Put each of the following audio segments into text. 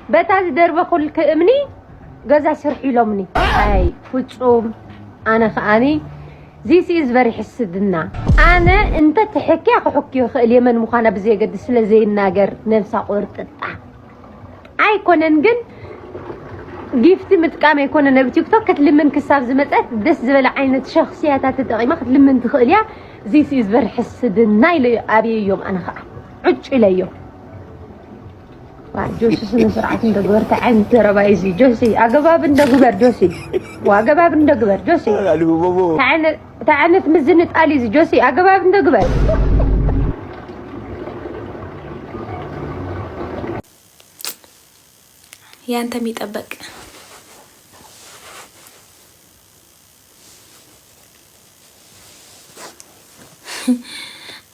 بتاز درب كل كأمني جزا شرحي لومني أي فتصوم أنا خاني This is very حسدنا أنا أنت تحكي أحكي اليمن مخانا بزي قد سلا زي الناقر نفسا قرطة أي كوننجن جيفتي متقامة يكون نبتيك توك كتلمن كساب زمتات دس زبل عينة شخصيات تتقيمة كتلمن تخيليا This is very حسدنا إلي أبي يوم أنا خا عدش إلي يوم جوسي سنة سرعة ندقبر تعين تربايزي جوسي أقباب ندقبر جوسي وأقباب ندقبر جوسي تعين تمزنت آليزي جوسي أقباب ندقبر يا أنت ميتقبق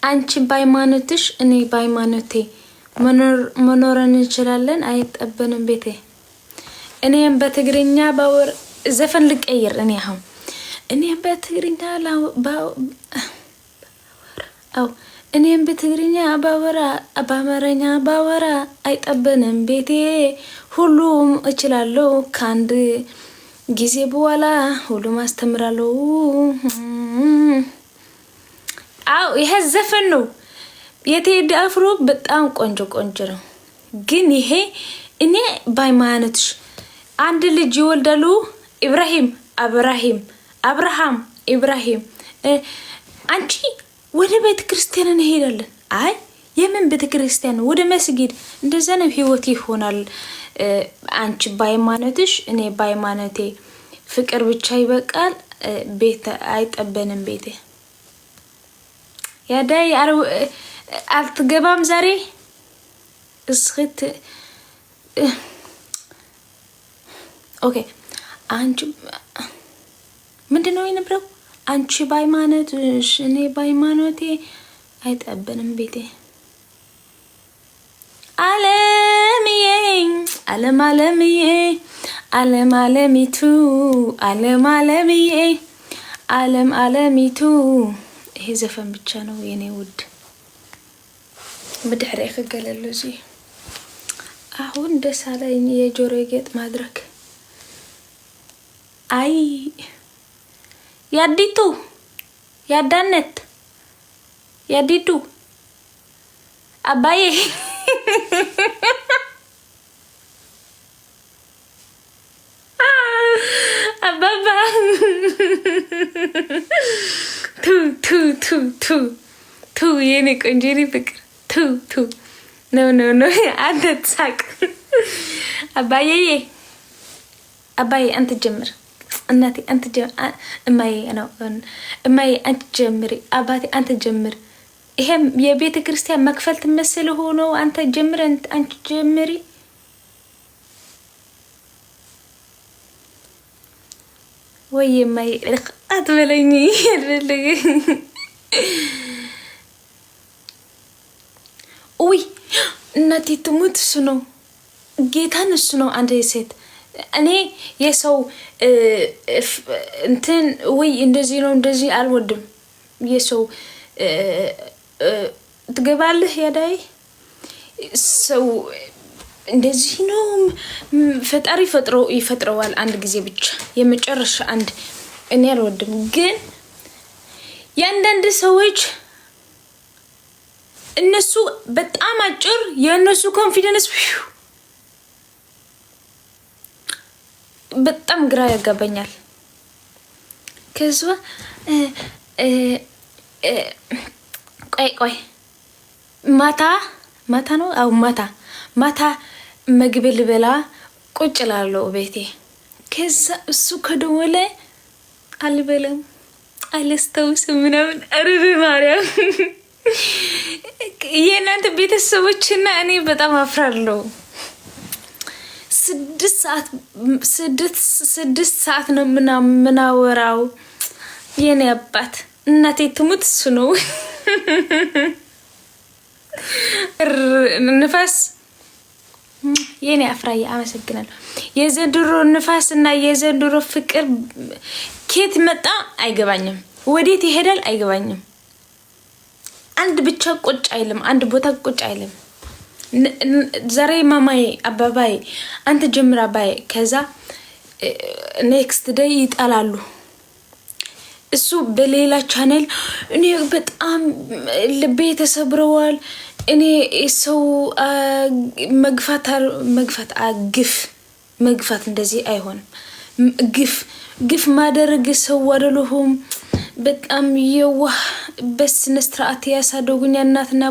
أنت بايمانتش أني بايمانتي መኖርን እንችላለን አይጠበንም ቤቴ እኔም በትግርኛ ባወር ዘፈን ልቀይር እኔም በትግርኛ እኔም በትግርኛ ባወራ በአማርኛ ባወራ አይጠበንም ቤቴ ሁሉም እችላለሁ ካንድ ጊዜ በኋላ ሁሉም አስተምራለሁ ይሄ ዘፈን ነው የቴዲ አፍሮ በጣም ቆንጆ ነው ግን ይሄ እኔ ባይማነትሽ አንድ ልጅ ይወልዳሉ አብርሃም ኢብራሂም አንቺ ወደ ቤተ ክርስቲያን እንሄዳለን አይ የምን ቤተ ክርስቲያን ወደ መስጊድ እንደዛ ነው ህይወት ይሆናል አንቺ ባይማነትሽ እኔ ባይማነቴ ፍቅር ብቻ ይበቃል ቤት አይጠበንም ቤቴ ያዳይ አልትገባም ዛሬ እስክት ኦኬ አንቺ ምንድነው የነበረው አንቺ ባይማነትሽ እኔ ባይማኖቴ አይጠበንም ቤቴ ዓለሚቱ ይሄ ዘፈን ብቻ ነው የኔ ውድ بدحري خجللو زي አሁን ደስ አለኝ የጆሮ ጌጥ ማድረግ አይ ያዲቱ ያዳነት ያዲቱ አባዬ አባባ ቱ የኔ ቆንጆ ፍቅር ቱ no አንተ ሳቅ አባዬ አንተ ጀምር እናቴ አንተ ጀምር እማዬ አንተ ጀምሪ አባቴ አንተ ጀምር ይሄም የቤተ ክርስቲያን መክፈል ተመስለ ሆኖ አንተ ጀምር አንተ ጀምሪ ወይ እማዬ አትበለኝ ያልፈልግ ኡይ እናቴ ትሙት እሱ ነው ጌታን እሱ ነው አንዴ ሴት እኔ የሰው እንትን ወይ እንደዚህ ነው እንደዚህ አልወድም የሰው ትገባለህ ያዳይ ሰው እንደዚህ ነው ፈጣሪ ይፈጥረዋል አንድ ጊዜ ብቻ የመጨረሻ አንድ እኔ አልወድም ግን ያንዳንድ ሰዎች እነሱ በጣም አጭር የነሱ ኮንፊደንስ በጣም ግራ ያጋባኛል ከዛ ቆይ ማታ ነው አው ማታ ምግብ ልበላ ቁጭ ላለው ቤቴ ከዛ እሱ ከደወለ አልበለም አልስተውስም ምናምን አረብ ማርያም የናንተ ቤተሰቦችና እኔ በጣም አፍራለሁ 6 ሰዓት ነው ምናወራው የኔ አባት እናቴ ትሙት እሱ ነው ንፋስ የኔ አፍራዬ አመሰግናለሁ የዘንድሮ ንፋስና የዘንድሮ ፍቅር ኬት መጣ አይገባኝም ወዴት ይሄዳል አይገባኝም አንድ ብቻ ቁጭ አይልም አንድ ቦታ ቁጭ አይልም ዛሬ ማማዬ አባባዬ አንተ ጀምራ ባይ ከዛ ኔክስት ዴይ ይጣላሉ። እሱ በሌላ ቻናል እኔ በጣም ልቤ ተሰብረዋል። እኔ ሰው መግፋት እንደዚህ አይሆንም። ግፍ ማደረግ ሰው አይደለሁም። በጣም የዋህ በስነ ስርዓት ያሳደጉኝ እናትና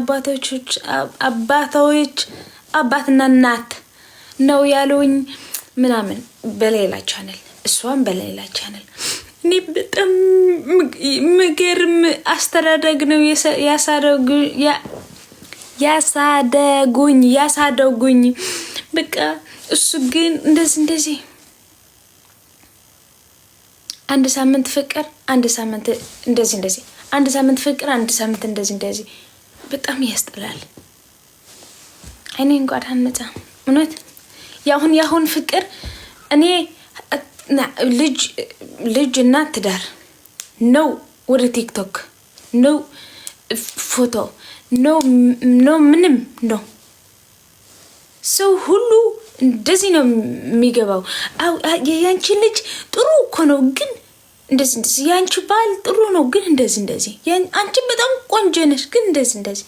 አባትና እናት ነው ያሉኝ ምናምን በሌላ ቻናል እሷም በሌላ ቻናል እኔ በጣም ምገርም አስተዳደግ ነው ያሳደጉኝ በቃ እሱ ግን እንደዚህ አንድ ሳምንት ፍቅር አንድ ሳምንት እንደዚህ አንድ ሳምንት ፍቅር አንድ ሳምንት እንደዚህ በጣም ያስጠላል። እኔ እንኳን አንመጣ እውነት ያሁን ፍቅር እኔ ልጅ እና ትዳር ነው ወደ ቲክቶክ ነው ፎቶ ነው ምንም ነው ሰው ሁሉ እንደዚህ ነው የሚገባው። ያንቺ ልጅ ጥሩ እኮ ነው ግን እንደዚህ ያንቺ ባል ጥሩ ነው ግን እንደዚህ አንቺ በጣም ቆንጆ ነሽ ግን እንደዚህ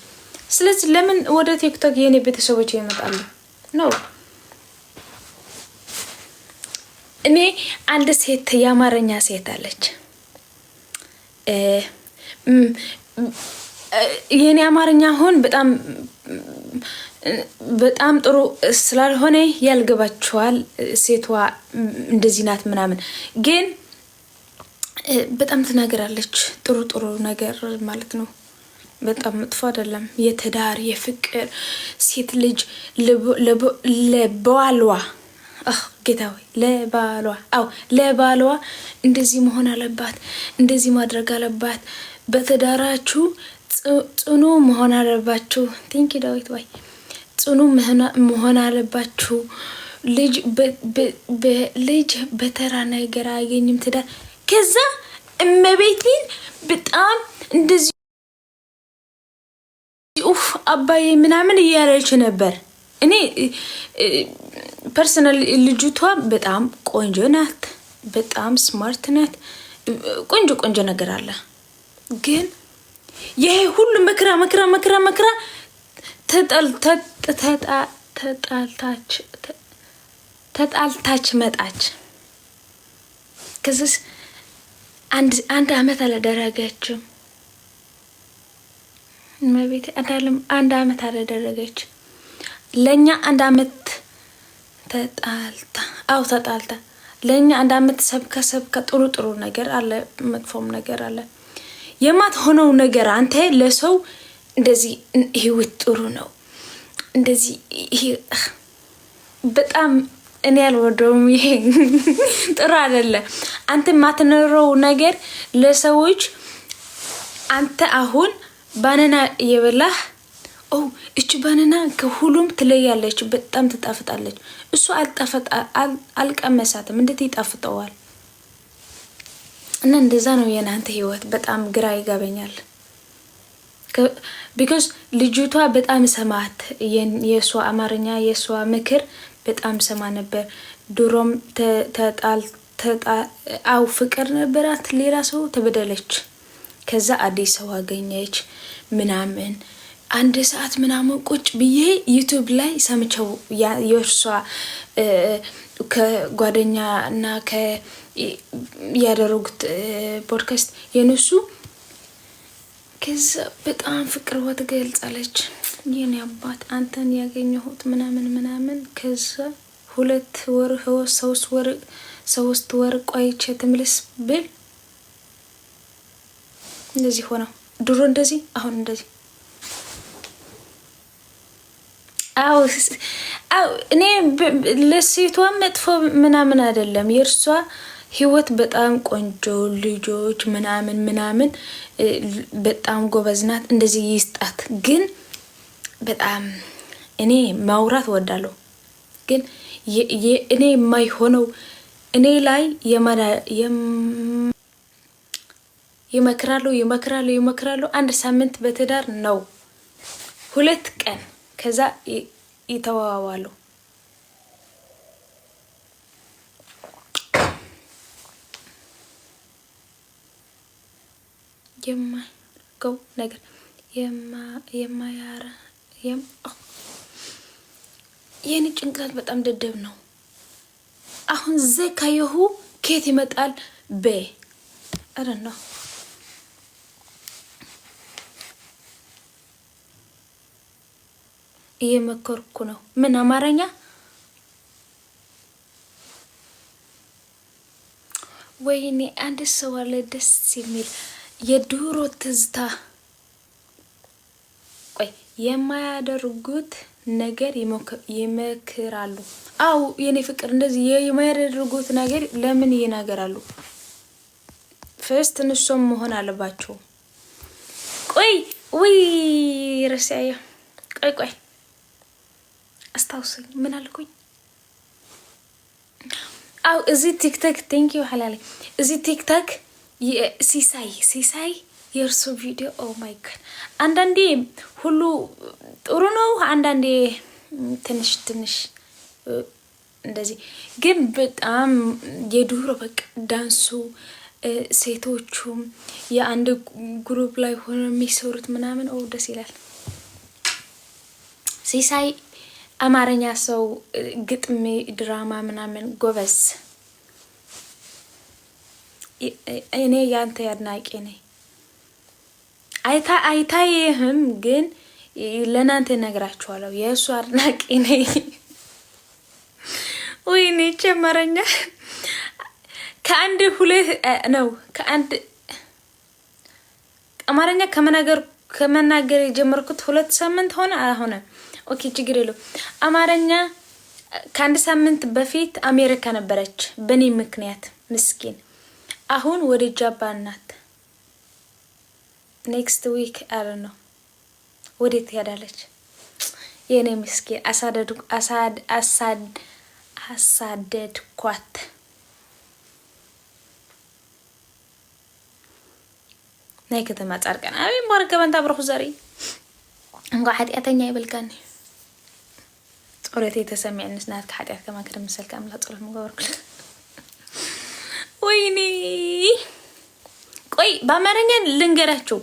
ስለዚህ ለምን ወደ ቲክቶክ የኔ ቤተሰቦች ይመጣሉ ነው? እኔ አንድ ሴት የአማርኛ ሴት አለች የኔ አማርኛ አሁን በጣም ጥሩ ስላልሆነ ያልገባችኋል። ሴቷ እንደዚህ ናት ምናምን ግን በጣም ትናገራለች ጥሩ ነገር ማለት ነው። በጣም መጥፎ አይደለም። የትዳር የፍቅር ሴት ልጅ ለባሏ ጌታዊ ለባሏ እንደዚህ መሆን አለባት፣ እንደዚህ ማድረግ አለባት። በትዳራችሁ ጽኑ መሆን አለባችሁ። ቲንኪ ዳዊት ወይ ጽኑ መሆን አለባችሁ። ልጅ በተራ ነገር አያገኝም ትዳር። ከዛ እመቤቴን በጣም እንደዚህ አባዬ ምናምን እያለች ነበር። እኔ ፐርሰናል ልጅቷ በጣም ቆንጆ ናት፣ በጣም ስማርት ናት። ቆንጆ ነገር አለ። ግን ይሄ ሁሉ መከራ ተጣልታች መጣች። ከዚህ አንድ አመት አላደረገችም። መቤት አንድ አመት አላደረገች። ለኛ አንድ አመት ተጣልታ ለኛ አንድ አመት ሰብከ ጥሩ ነገር አለ፣ መጥፎም ነገር አለ። የማትሆነው ነገር አንተ ለሰው እንደዚህ ህይወት ጥሩ ነው እንደዚህ በጣም እኔ አልወደውም። ይሄ ጥሩ አይደለም። አንተ ማትነረው ነገር ለሰዎች አንተ አሁን ባናና የበላህ እቺ ባናና ከሁሉም ትለያለች፣ በጣም ትጣፍጣለች። እሱ አልቀመሳትም፣ እንዴት ይጣፍጠዋል? እና እንደዛ ነው የናንተ ህይወት። በጣም ግራ ይገባኛል። ቢኮዝ ልጅቷ በጣም ሰማት የሷ አማርኛ የሷ ምክር በጣም ሰማ ነበር። ድሮም ፍቅር ነበራት፣ ሌላ ሰው ተበደለች። ከዛ አዲስ ሰው አገኘች ምናምን። አንድ ሰዓት ምናምን ቁጭ ብዬ ዩቲዩብ ላይ ሰምቸው የእርሷ ከጓደኛ እና ያደረጉት ፖድካስት የነሱ። ከዛ በጣም ፍቅር ትገልጻለች። የኔ አባት አንተን ያገኘሁት ምናምን። ከዛ 2 ወር 3 ወር ቆይቼ ትምልስ ብል እንደዚህ ሆነ። ድሮ እንደዚህ አሁን እንደዚህ። አው እኔ ለሴቷ መጥፎ ምናምን አይደለም። የእርሷ ህይወት በጣም ቆንጆ ልጆች ምናምን በጣም ጎበዝ ናት። እንደዚህ ይስጣት። ግን በጣም እኔ ማውራት ወዳለሁ። ግን እኔ የማይሆነው እኔ ላይ ይመክራሉ። 1 ሳምንት በትዳር ነው 2 ቀን። ከዛ ይተዋዋሉ። የማይገው ነገር የማያረ የኔ ጭንቅላት በጣም ደደብ ነው። አሁን ዘካየሁ ከየት ይመጣል? አረ ነው እየመከርኩ ነው። ምን አማርኛ ወይኔ አንድ ሰው አለ ደስ የሚል የድሮ ትዝታ። ቆይ የማያደርጉት ነገር ይመክራሉ። አው የኔ ፍቅር እንደዚህ የማያደርጉት ነገር ለምን ይናገራሉ? ፈስት ንሶም መሆን አለባቸው። ቆይ ወይ ረሳያ ቆይ አስታውሰኝ ምን አልኩኝ? አው እዚህ ቲክቶክ ቴንኪዩ ሐላሊ እዚህ ቲክቶክ ሲሳይ የእርሱ ቪዲዮ ኦ ማይ ጋድ አንዳንዴ ሁሉ ጥሩ ነው፣ አንዳንዴ ትንሽ እንደዚህ ግን በጣም የድሮ በቃ ዳንሱ ሴቶቹም የአንድ ግሩፕ ላይ ሆኖ የሚሰሩት ምናምን ኦ ደስ ይላል። ሲሳይ አማርኛ ሰው ግጥም ድራማ ምናምን ጎበዝ። እኔ ያንተ አድናቂ ነኝ። አይታየህም ግን ለናንተ ነግራችኋለሁ የእሱ አድናቂ ነኝ። ወይኔ ጨመረኛ ከአንድ ሁለት ነው ከአንድ አማርኛ ከመናገር የጀመርኩት 2 ሳምንት ሆነ አሁን ኦኬ ችግር የለው። አማርኛ ከአንድ ሳምንት በፊት አሜሪካ ነበረች በኔ ምክንያት ምስኪን። አሁን ወደ ጃፓን ናት። ኔክስት ዊክ አረ ነው ወዴት ትሄዳለች? የኔ ምስኪን አሳደድኳት። ናይ ከተማ ጻርቀን አይ ማርገ በንታ ብርኹ ዘሪ እንኳ ኃጢአተኛ ይበልካኒ ጾሎት የተሰሚዕንስ ናት ከኃጢአት ከማ ከመሰልካ አምላ ጾሎት ምገበርኩ። ወይኔ ቆይ በአማርኛ ልንገራችሁ።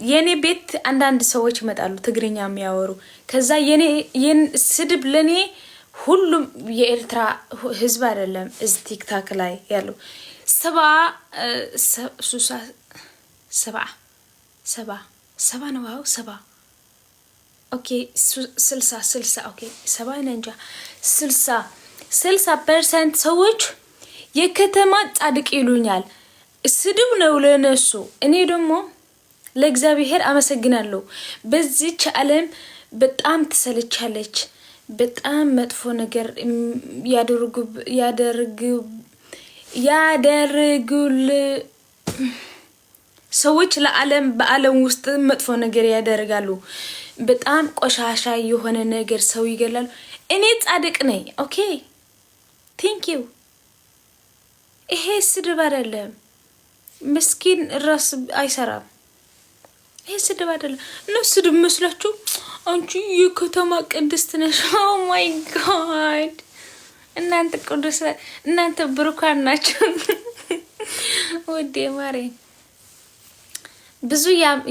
የኔ ቤት አንዳንድ ሰዎች ይመጣሉ ትግርኛ የሚያወሩ። ከዛ የኔ ስድብ ለኔ ሁሉም የኤርትራ ህዝብ አይደለም እዚህ ቲክታክ ላይ ያሉ ሰባ ነው። አዎ 70 ኦኬ 60 ኦኬ 70 ነንጃ 60% ሰዎች የከተማ ጻድቅ ይሉኛል። ስድብ ነው ለነሱ። እኔ ደግሞ ለእግዚአብሔር አመሰግናለሁ። በዚህች ዓለም በጣም ተሰልቻለች። በጣም መጥፎ ነገር ያደርጉል ሰዎች ለዓለም በዓለም ውስጥ መጥፎ ነገር ያደርጋሉ። በጣም ቆሻሻ የሆነ ነገር ሰው ይገላሉ። እኔ ጻድቅ ነኝ። ኦኬ ቴንክ ዩ። ይሄ ስድብ አይደለም። ምስኪን ራስ አይሰራም። ይሄ ስድብ አይደለም። ነው ስድብ መስላችሁ? አንቺ የከተማ ቅድስት ነሽ። ኦ ማይ ጋድ እናንተ ቅዱስ እናንተ ብሩካን ናችሁ። ወዴ ማሬ ብዙ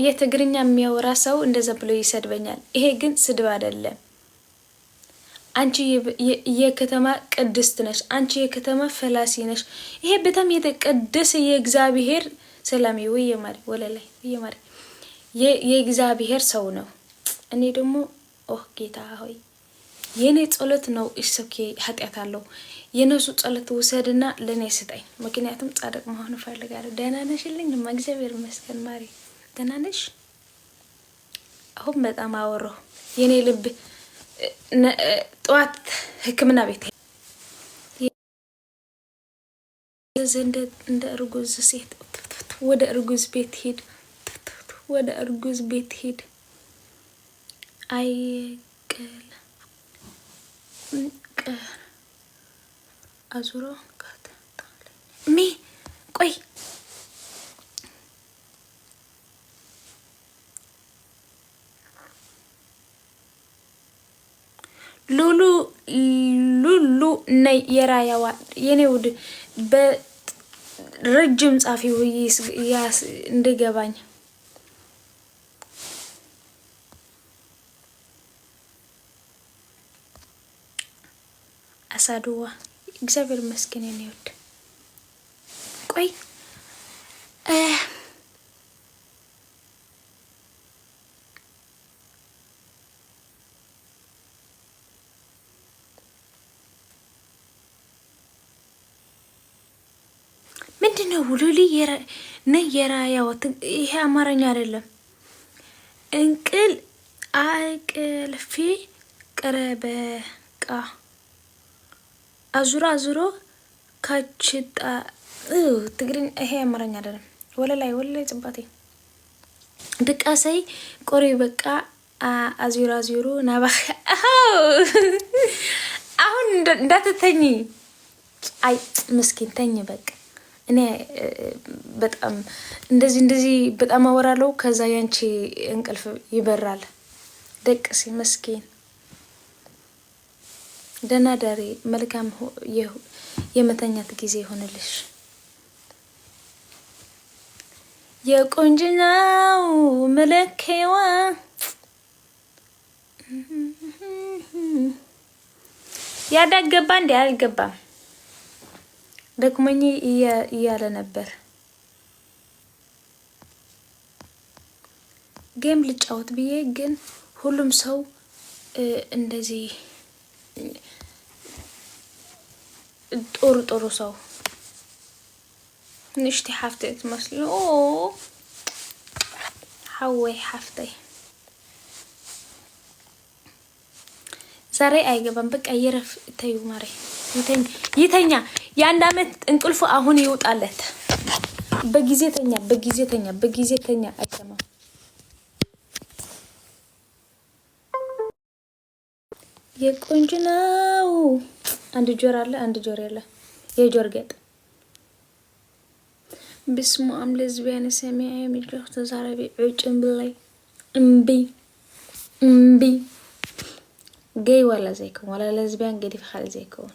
የትግርኛ የሚያወራ ሰው እንደዛ ብሎ ይሰድበኛል። ይሄ ግን ስድብ አይደለም። አንቺ የከተማ ቅድስት ነሽ፣ አንቺ የከተማ ፈላሲ ነሽ። ይሄ በጣም የተቀደሰ የእግዚአብሔር ሰላም ይወየማሪ ወለላይ ይወየማሪ የእግዚአብሔር ሰው ነው። እኔ ደግሞ ጌታ ሆይ የኔ ጸሎት ነው እሰኬ ኃጢአት አለው የነሱ ጸሎት ወሰድና ለኔ ስጠኝ። ምክንያቱም ጻድቅ መሆን ፈልጋለሁ። ደህና ነሽልኝ? እግዚአብሔር ይመስገን ማሪ ደህና ነሽ? አሁን በጣም አወራሁ። የኔ ልብ ጠዋት ሕክምና ቤት እንደ እርጉዝ ሴት ወደ እርጉዝ ቤት ሄድ ወደ እርጉዝ ቤት ሄድ አይቀል አዙሮ ሚ ቆይ ሉሉ ነይ የራያዋ የኔ ውድ በረጅም ጻፊ ያስ እንደገባኝ አሳዱዋ እግዚአብሔር ይመስገን የኔ ውድ ቆይ ምንድነው ውሉሊ የራያው ይሄ አማርኛ አይደለም እንቅል አቅልፊ ቀረበቃ አዙሮ ካችጣ ትግሪኝ ይሄ አማርኛ አይደለም ወለላይ ጽባቴ ድቃሰይ ቆሪ በቃ አዙሮ ናባህ አሁን እንዳትተኝ አይ ምስኪን ተኝ በቃ እኔ በጣም እንደዚህ በጣም አወራለሁ ከዛ ያንቺ እንቅልፍ ይበራል ደቅሲ መስኪን ደህና ዳሪ መልካም የመተኛት ጊዜ ይሆንልሽ የቆንጅናው መለከዋ ያዳገባ እንዴ አልገባም ደክሞኝ እያለ ነበር ጌም ልጫወት ብዬ ግን ሁሉም ሰው እንደዚህ ጥሩ ሰው نشتي حفتي تمثل حوي حفتي زاري አይገባም በቃ ይረፍ ተዩ ማሬ ይተኛ የአንድ አመት እንቅልፉ አሁን ይወጣለት በጊዜ ተኛ አይተማ የቆንጅናው አንድ ጆር አለ አንድ ጆር ያለ የጆር ጌጥ بسمو ام لزبيان سميعي مجلوخ تزاربي عوچن بلاي امبي جاي ولا زيكم ولا لزبيان قدي في خال زيكم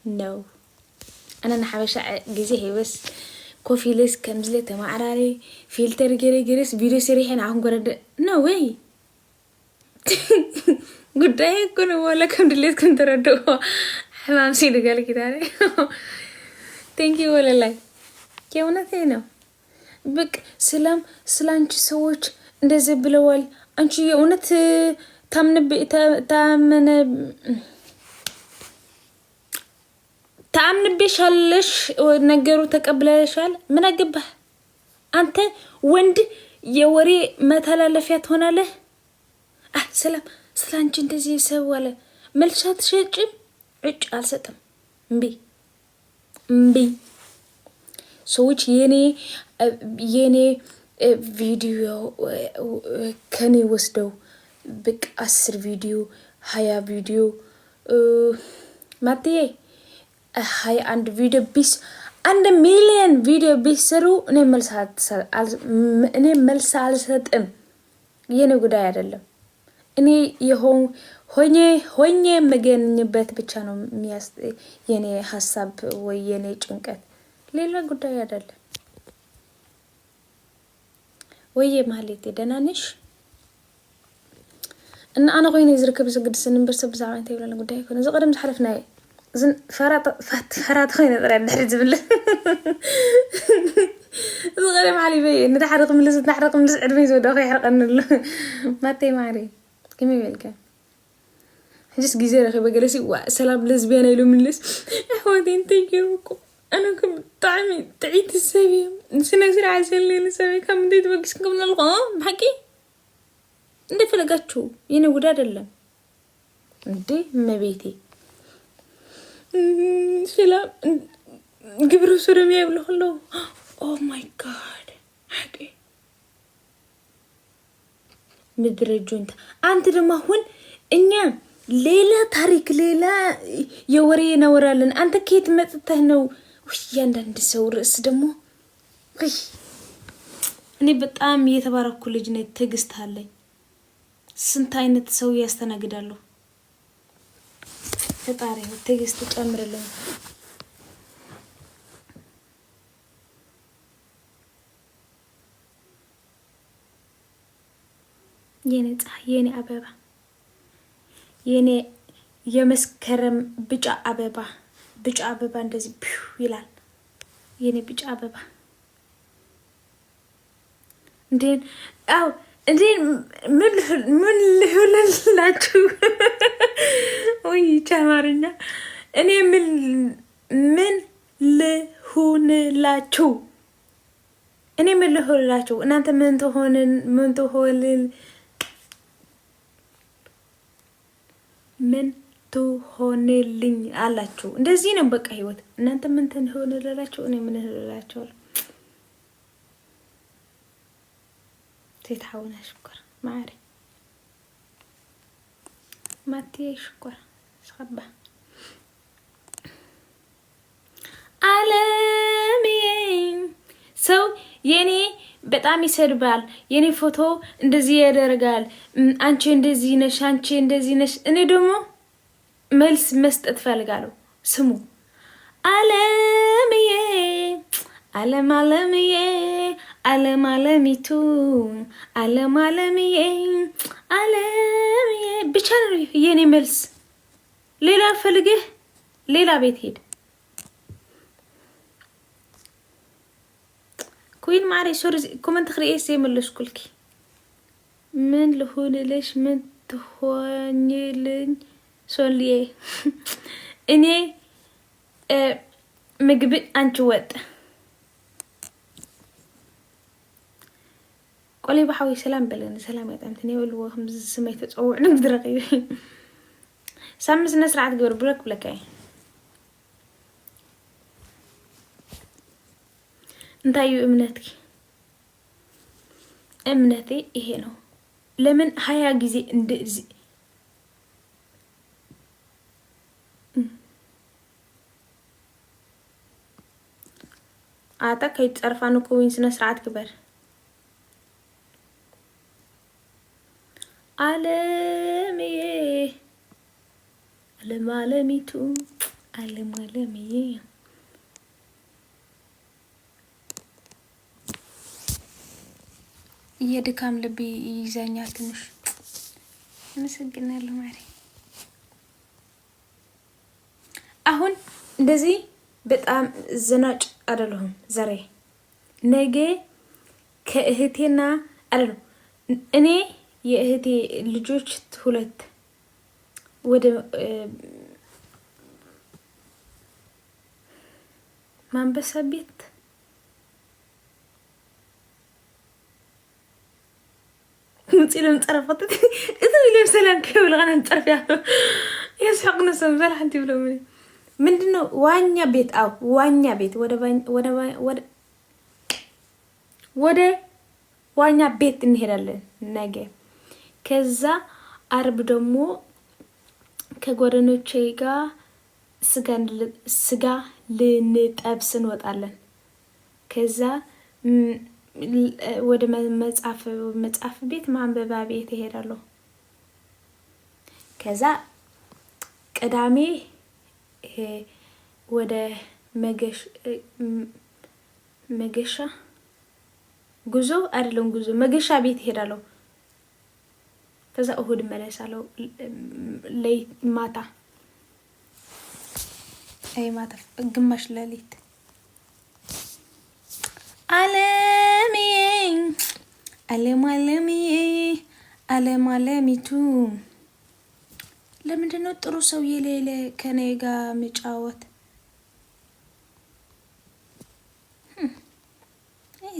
نو انا نحبش جزيه بس كوفي ليس كمزلته معراري فلتر جريس فيديو سريحين عم قرد نو واي قداي يكون ولا كم دليت كنت ردو حمام سيدي قال كده ثانك يو ولا لاي የእውነቴ ነው በቃ ስላንቺ ሰዎች እንደዚህ ብለዋል አንቺ የእውነት ታምንብሻለሽ ነገሩ ተቀብለሻል ምን አገባህ አንተ ወንድ የወሬ መተላለፊያ ትሆናለህ ስላንቺ እንደዚህ ሰዋለ መልሻት ሸጭም እጭ አልሰጥም እምቢ ሰዎች የኔ ቪዲዮ ከኔ ወስደው በቃ 10 ቪዲዮ 20 ቪዲዮ ማጥዬ 21 ቪዲዮ ቢስ 1 ሚሊዮን ቪዲዮ ቢሰሩ እኔ መልስ አልሰጥም የኔ ጉዳይ አይደለም እኔ ሆኜ መገኘበት ብቻ ነው የኔ ሐሳብ ወይ የኔ ጭንቀት ሌላ ጉዳይ አይደለም ወይዬ ማለቴ ደህና ነሽ እና አና ኮይኔ ዝርከብ ዝግድስ ንበር ሰብ ዛዕባን ተይብላለ ጉዳይ ኮነ ዝቀደም ዝሐለፍና ዝን ፈራት ኮይነ ጥራ ድሕሪ ዝብል ዝቀደም ሓሊበ ንዳሕርቅ ምልስ ዕድሜ ዝወዳኸ ይሕርቀንሉ ማተይ ማሪ كم يبالك حجس جزيرة خي بجلسي وسلام لزبيان يلو ملس أحواتي انتي كيروكو أنا كم طعمي تعيد السبي نسينا كسر عسل لي نسوي كم ديت بقيس كم نلقاه بحكي انت فلقاتشو ينا وداد الله انت ما بيتي سلام قبرو سورمي يبلغ الله oh my god حكي مدرجو انت دما هون እኛ ሌላ ታሪክ ሌላ የወሬ ነውራለን አንተ ከየት መጥተህ ነው ያንዳንድ ሰው ርዕስ ደግሞ እኔ በጣም የተባረኩ ልጅ ነኝ ትግስት አለኝ ስንት አይነት ሰው ያስተናግዳለሁ ፈጣሪ ትዕግስት ጨምርልኝ። የኔ ፀሐይ የኔ አበባ የኔ የመስከረም ቢጫ አበባ እንደዚህ ቢው ይላል። የኔ ቢጫ አበባ እንዴ ምን ልሁንላችሁ? ወይ ቻማርኛ እኔ ምን ልሁንላችሁ? እኔ ምን ልሁንላችሁ? እናንተ ምን ትሆንልኝ አላችሁ? እንደዚህ ነው በቃ ህይወት። እናንተ ምን ትሆንላችሁ? እኔ ምን ልሁንላችሁ? تتحول شكر معري ماتي شكر شخبة عالمي سو يعني በጣም ይሰድባል። የኔ ፎቶ እንደዚህ ያደርጋል። አንቺ እንደዚህ ነሽ፣ አንቺ እንደዚህ ነሽ። እኔ ደግሞ መልስ መስጠት ፈልጋለሁ። ስሙ አለምዬ አለምዬ አለሚቱ አለምዬ ብቻ ነው የኔ መልስ። ሌላ ፈልገህ ሌላ ቤት ሄድ። ኩይን ማሪ ሶሪ ኮመንት ክሪኤስ የመለስኩልኪ ምን ልሁንልሽ? ምን ትሆኝልኝ? ሶልዬ እኔ ምግብ አንቺ ወጥ ቆሌ በሐዊ ሰላም በለን ሰላም ያጣምትኔ ወልዎ ከምዝ ስመይ ተጸውዕ ንግድረቂ ሳምስ ነስርዓት ግብር ብለክ ብለካይ እንታዩ እምነትኪ? እምነቴ ይሄ ነው። ለምን 20 ጊዜ እንደዚህ አታ ከይጸርፋኑ ኮይን ስነ ስርዓት ግበር አለምዬ አለሚቱ አለምዬ የድካም ልብ ይዘኛል ትንሽ። አመሰግናለሁ ማሪ። አሁን እንደዚህ በጣም ዘናጭ አይደለሁም ዛሬ። ነገ ከእህቴና አይደለም እኔ የእህቴ ልጆች 2 ወደ ማንበሳ ቤት ሙጽለም ጠረፈት እذا له سلام كيف لغنا نطرف يا يسحقنا سمزل حنتي ብለው ምንድነው ዋኛ ቤት ዋኛ ቤት ወደ ዋኛ ቤት እንሄዳለን ነገ። ከዛ አርብ ደግሞ ከጓደኞቼ ጋር ስጋ ልንጠብስ እንወጣለን። ከዛ ወደ መጽሐፍ ቤት ማንበባ ቤት እሄዳለሁ። ከዛ ቅዳሜ ወደ መገሻ ጉዞ አይደለም ጉዞ መገሻ ቤት እሄዳለሁ። ከዛ እሁድ መለሳለሁ ማታ ማታ ግማሽ ሌሊት አለሚቱ ለምንድነው ጥሩ ሰው የሌለ ከኔ ጋር መጫወት?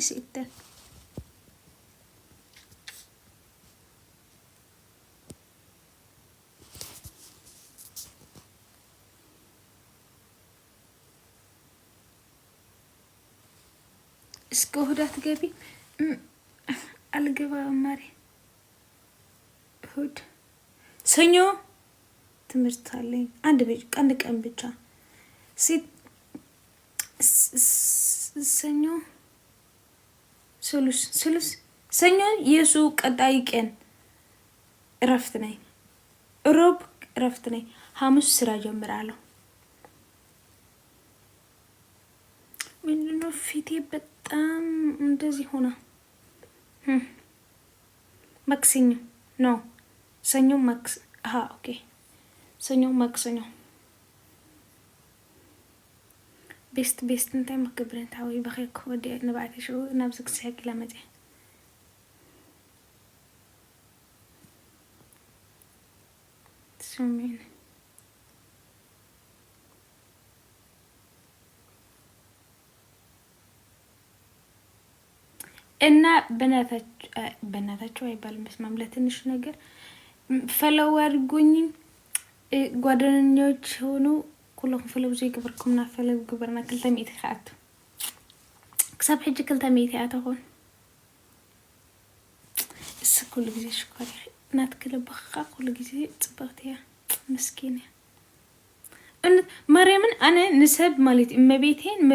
ሲተ እስከ እሁድ ገቢ አልገባም ማሪ። እሁድ ሰኞ ትምህርት አለኝ አንድ ቀን ብቻ ሰኞ ስሉስ ሰኞ የሱ ቀጣይ ቀን እረፍት ነኝ። ሮብ እረፍት ነኝ። ሐሙስ ስራ ጀምራለሁ። ምንድነው ፊቴ በጣም እንደዚህ ሆነ። ማክሰኞ ነው ሰኞ ማክስ ኦኬ ሰኞ ማክሰኞ ቤስት እንታይ መክብረን ታዊ በኸክ ወዲ ንባዕት ሽው ናብ ዝክስሐ ኪሎሜትር سمين እና በእናታቸው አይባልም መስማም ለትንሽ ነገር ፈለው አድርጉኝ ጓደኞች ሆኑ كلهم فلو زي قبركمنا فلو قبرنا كل تميت خات كسب حج كل تميت هون كل جزء شكر ناتكل بخا كل جزء صبغتيها مسكينة أن مريم أنا نسب مالت ما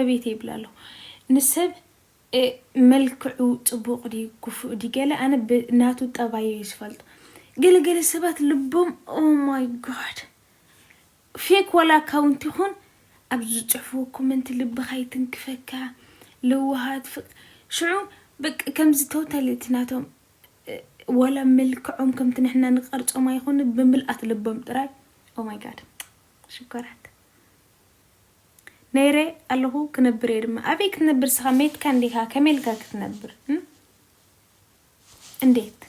بيتي بلالو نسب ملك صبوق دي كفو دي قال أنا بناتو طبايا يسفلت قال سبات لبهم أو ماي جاد فيك ولا كاونتي هون أبزو تعفو كومنت اللي بخايتن كفكا لو هاد شعو بك كم زتوتا اللي تناتهم ولا ملكعهم كم تنحنا نقرص ما يكون بملئة لبهم تراي او ماي جاد شكرات نيري الله كنبر يدما ابي كنبر سخميت كان ديها كملكا كتنبر انديت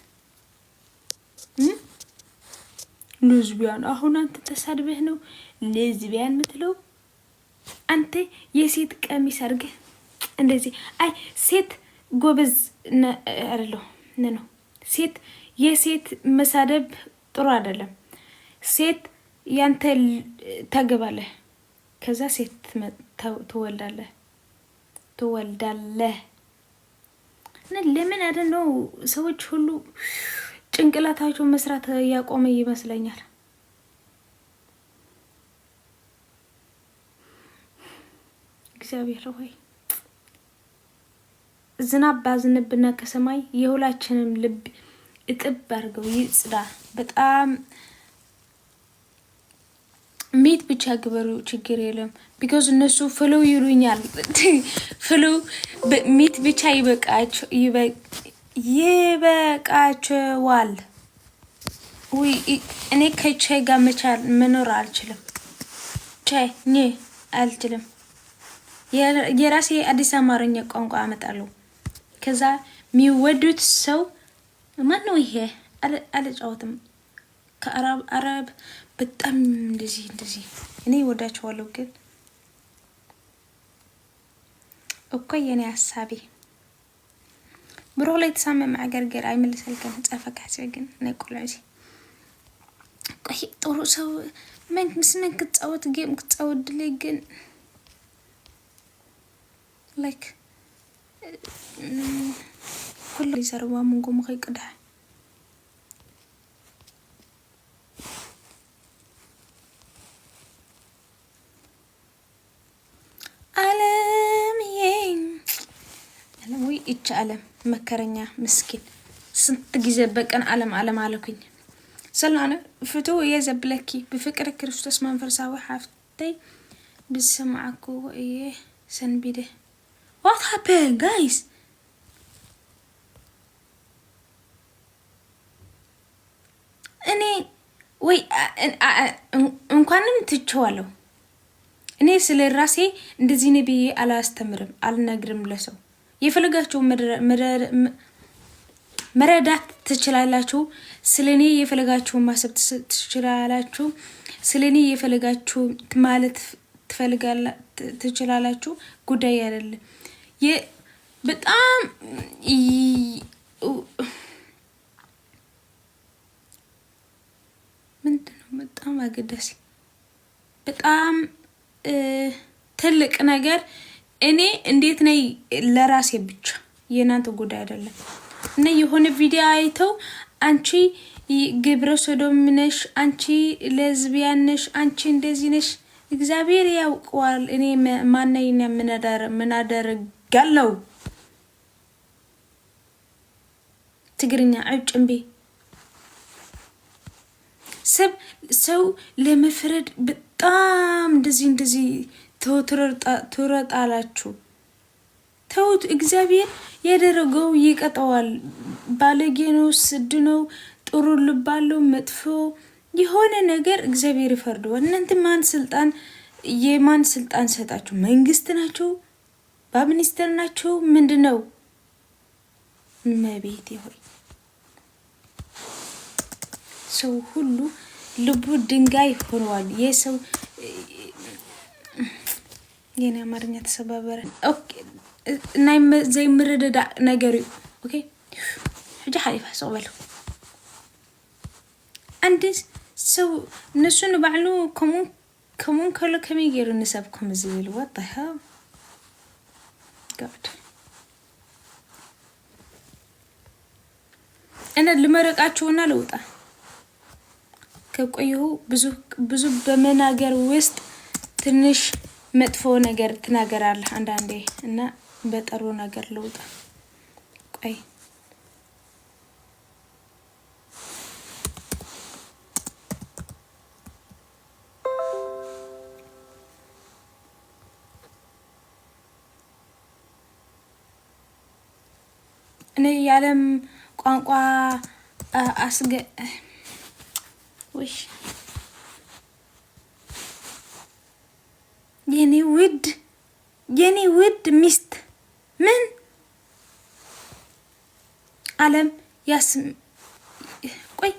لزبيان اهون انت تسادبه نو لزبيان متلو انت يسيت قميص ارغ اندزي اي سيت ጎበዝ አይደለም ነኖ ሴት የሴት መሳደብ ጥሩ አይደለም ሴት ያንተ ታገባለህ ከዛ ሴት ትወልዳለህ ለምን አይደለም ሰዎች ሁሉ ጭንቅላታቸው መስራት ያቆመ ይመስለኛል እግዚአብሔር ሆይ ዝናብ ባዝንብና ከሰማይ የሁላችንም ልብ እጥብ አድርገው ይጽዳ በጣም ሚት ብቻ ግበሩ ችግር የለም because እነሱ ፍለው ይሉኛል ፍለው ሚት ብቻ ይበቃቸዋል ወይ እኔ ከቻይ ጋር መኖር አልችልም ቻይ አልችልም የራሴ አዲስ አማርኛ ቋንቋ አመጣለሁ ከዛ ሚወዱት ሰው ማን ነው ይሄ አለጫውትም ከአረብ በጣም እንደዚህ እኔ ወዳቸዋለሁ ግን እኮ የኔ ሐሳቤ ብሮ ላይ ተሳመም አገርገር አይመልሰልከን ጻፈካ ሲገን ነቆላዚ ቆይ ጥሩ ሰው ምን ክትጫወት ጌም ክትጫወት ድልይ ግን like كل يسروا منكم خي قدح علم وي اتعلم مكرنيا مسكين سنت جزء بكن علم عليكم سلانه فتو يزبلكي بفكر كريستوس منفرساوي حفتي بسمعكو ايه سنبيده What happened, guys? እንኳንም ትቸዋለሁ እኔ ስለራሴ እንደዚህ ነብይ አላስተምርም አልነግርም ለሰው የፈለጋችሁ መረዳት ትችላላችሁ ስለኔ የፈለጋችሁ ማሰብ ትችላላችሁ ስለኔ የፈለጋችሁ ማለት ትችላላችሁ ጉዳይ አይደለም በጣም ምንድነው በጣም አገዳሲ በጣም ትልቅ ነገር እኔ እንዴት ነኝ ለራሴ ብቻ የናንተ ጉዳይ አይደለም እና የሆነ ቪዲዮ አይተው አንቺ ግብረ ሰዶም ነሽ አንቺ ሌዝቢያን ነሽ አንቺ እንደዚህ ነሽ እግዚአብሔር ያውቀዋል እኔ ማንነኝ ምን አደርጋለሁ ትግርኛ አጭምቤ ሰው ለመፍረድ በጣም እንደዚህ ትረጣላችሁ። ተውት። እግዚአብሔር ያደረገው ይቀጣዋል። ባለጌ ነው፣ ስድ ነው፣ ጥሩ ልብ አለው፣ መጥፎ የሆነ ነገር እግዚአብሔር ይፈርደዋል። እናንተ የማን ስልጣን ሰጣችሁ? መንግስት ናቸው? ባሚኒስተር ናቸው? ምንድነው? መቤቴ ሆይ ሰው ሁሉ ልቡ ድንጋይ ሆኗል። የሰው የኔ አማርኛ ተሰባበረ። ኦኬ ናይ ዘይ ምረደዳ ነገር ኦኬ ሕጂ ሓሊፋ ሰቅበሉ አንድ ሰው ነሱን ባዕሉ ከሙን ከሎ ከመይ ገይሩ ንሰብኩም ዝብል what the hell god እነ ልመረቃችሁና ልውጣ። ከቆየሁ ብዙ በመናገር ውስጥ ትንሽ መጥፎ ነገር ትናገራለህ አንዳንዴ እና በጥሩ ነገር ልውጣ። ቆይ እኔ ያለም ቋንቋ ውይ የኔ ውድ ሚስት ምን ዓለም ቆይ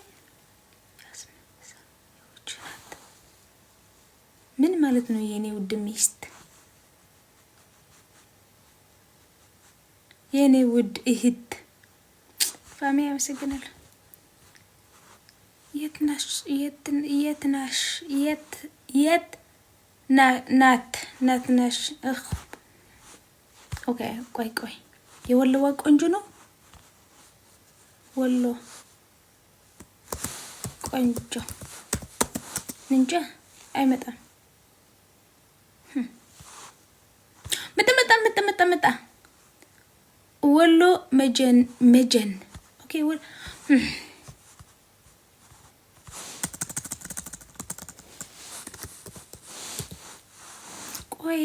ምን ማለት ነው? የኔ ውድ ሚስት፣ የኔ ውድ እህት ፋሚ ያመሰግናለሁ። የት ናትናሽ ኦኬ ቆይ የወሎዋ ቆንጆ ነው። ወሎ ቆንጆ እንጃ አይመጣም። መጣ ወሎ መጀን ኦኬ ቆይ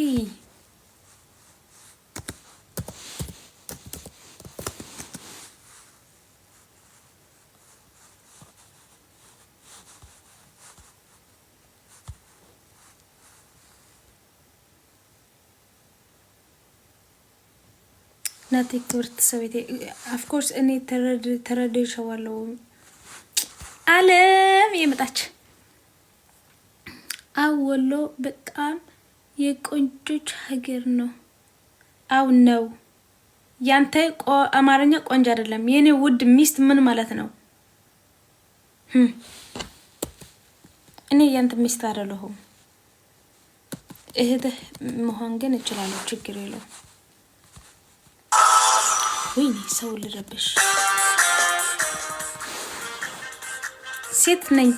ናቲ ክብርት ሰቤቴ of course እኔ ተረድቼዋለሁ። ዓለም የመጣች ወሎ በጣም የቆንጆች ሀገር ነው። አው ነው ያንተ አማርኛ ቆንጆ አይደለም። የኔ ውድ ሚስት ምን ማለት ነው? እኔ ያንተ ሚስት አይደለሁም። እህትህ መሆን ግን እችላለሁ፣ ችግር የለውም። ወይኔ ሰው ልረብሽ ሴት ነኝ